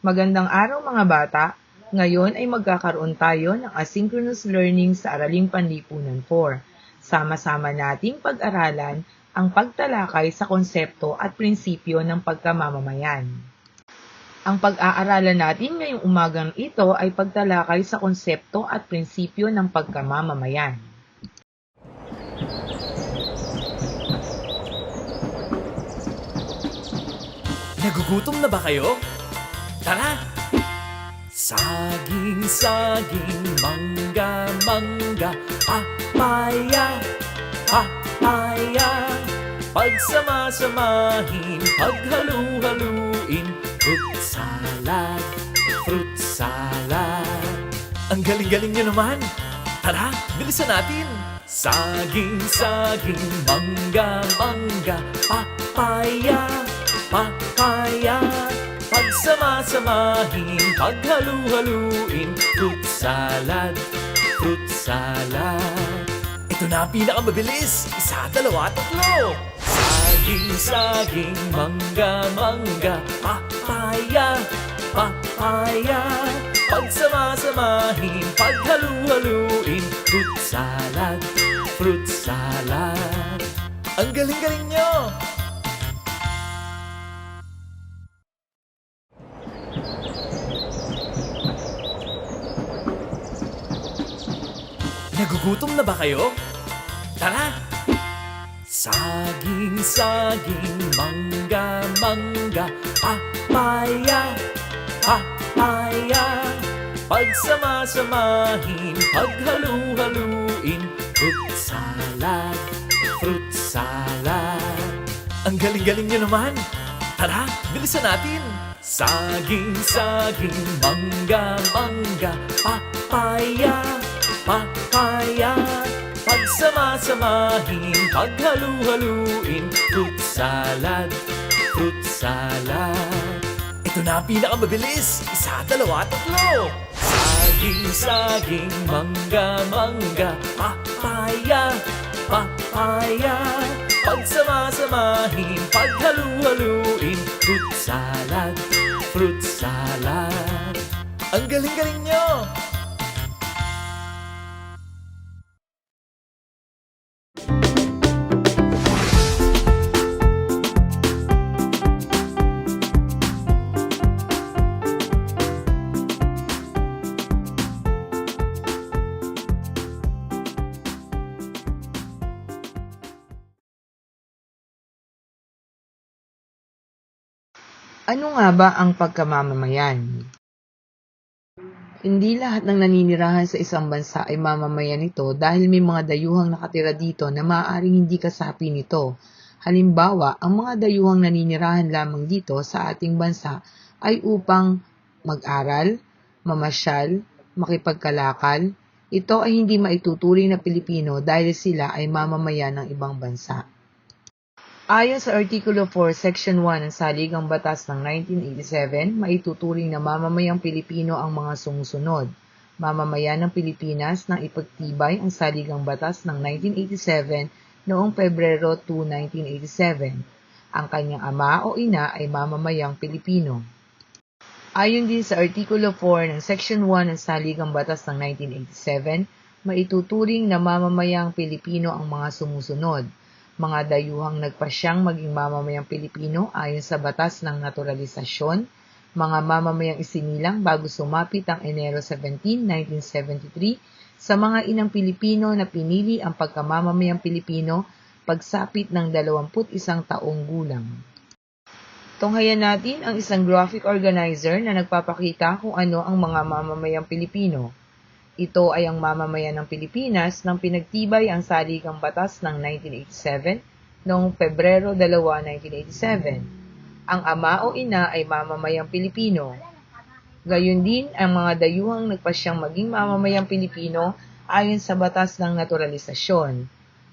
Magandang araw mga bata! Ngayon ay magkakaroon tayo ng asynchronous learning sa Araling Panlipunan 4. Sama-sama nating pag-aralan ang pagtalakay sa konsepto at prinsipyo ng pagkamamamayan. Ang pag-aaralan natin ngayong umagang ito ay pagtalakay sa konsepto at prinsipyo ng pagkamamamayan. Nagugutom na ba kayo? Tara! Saging, saging, mangga, mangga, papaya, papaya. Pagsama-samahin, paghalu-haluin, fruit salad, fruit salad. Ang galing-galing nyo naman! Tara, bilisan natin! Saging, saging, mangga, mangga, papaya, papaya. Pagsama-samahin, paghalu-haluin, fruit salad, fruit salad. Ito na ang pinakamabilis! 1, 2, 3! Saging, saging, mangga, mangga, papaya, papaya. Pagsama-samahin, paghalu-haluin, fruit salad, fruit salad. Ang galing-galing nyo! Nagugutom na ba kayo? Tara! Saging, saging, mangga, mangga, papaya, papaya. Pagsama-samahin, paghalu-haluin, fruit salad, fruit salad. Ang galing-galing nyo naman! Tara, bilisan natin! Saging, saging, mangga, mangga, papaya, papaya. Pagsama-samahin, paghalu-haluin, fruit salad, fruit salad. Ito na ang pinakamabilis! 1, 2, 3! Saging, saging, mangga, mangga, papaya, papaya. Pagsama-samahin, paghalu-haluin, fruit salad, fruit salad. Ang galing-galing nyo! Ano nga ba ang pagkamamamayan? Hindi lahat ng naninirahan sa isang bansa ay mamamayan nito dahil may mga dayuhang nakatira dito na maaaring hindi kasapi nito. Halimbawa, ang mga dayuhang naninirahan lamang dito sa ating bansa ay upang mag-aral, mamasyal, makipagkalakal. Ito ay hindi maituturing na Pilipino dahil sila ay mamamayan ng ibang bansa. Ayon sa Artikulo 4, Section 1 ng Saligang Batas ng 1987, maituturing na mamamayang Pilipino ang mga sumusunod. Mamamayan ng Pilipinas nang ipagtibay ang Saligang Batas ng 1987 noong Pebrero 2, 1987. Ang kanyang ama o ina ay mamamayang Pilipino. Ayon din sa Artikulo 4 ng Section 1 ng Saligang Batas ng 1987, maituturing na mamamayang Pilipino ang mga sumusunod. Mga dayuhang nagpasyang maging mamamayang Pilipino ayon sa batas ng naturalisasyon, mga mamamayang isinilang bago sumapit ang Enero 17, 1973, sa mga inang Pilipino na pinili ang pagkamamamayang Pilipino pagsapit ng 21 taong gulang. Tunghayan natin ang isang graphic organizer na nagpapakita kung ano ang mga mamamayang Pilipino. Ito ay ang mamamayan ng Pilipinas nang pinagtibay ang Saligang Batas ng 1987 noong Pebrero 2, 1987. Ang ama o ina ay mamamayang Pilipino. Gayon din ang mga dayuhang nagpasyang maging mamamayang Pilipino ayon sa Batas ng Naturalisasyon.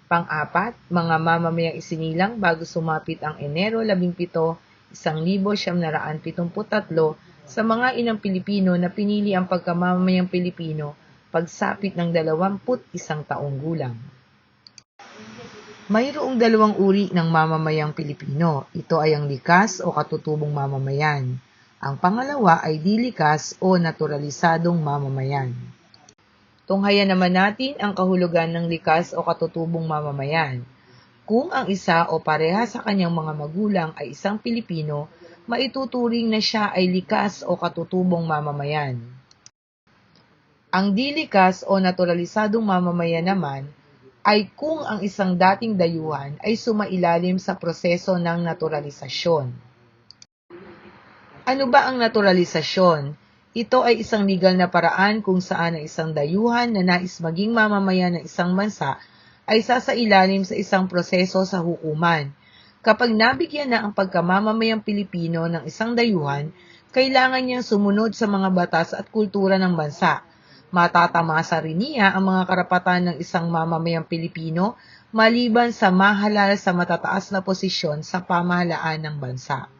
Pang-apat, mga mamamayang isinilang bago sumapit ang Enero 17, 1973 sa mga inang Pilipino na pinili ang pagkamamamayang Pilipino pagsapit ng 21 taong gulang. Mayroong dalawang uri ng mamamayang Pilipino. Ito ay ang likas o katutubong mamamayan. Ang pangalawa ay di likas o naturalisadong mamamayan. Tunghayan naman natin ang kahulugan ng likas o katutubong mamamayan. Kung ang isa o pareha sa kanyang mga magulang ay isang Pilipino, maituturing na siya ay likas o katutubong mamamayan. Ang di likas o naturalisadong mamamayan naman ay kung ang isang dating dayuhan ay sumailalim sa proseso ng naturalisasyon. Ano ba ang naturalisasyon? Ito ay isang legal na paraan kung saan ang isang dayuhan na nais maging mamamayan ng isang bansa ay sasailalim sa isang proseso sa hukuman. Kapag nabigyan na ang pagkamamamayang Pilipino ng isang dayuhan, kailangan niyang sumunod sa mga batas at kultura ng bansa. Matatamasa rin niya ang mga karapatan ng isang mamamayang Pilipino maliban sa mahalal sa matataas na posisyon sa pamahalaan ng bansa.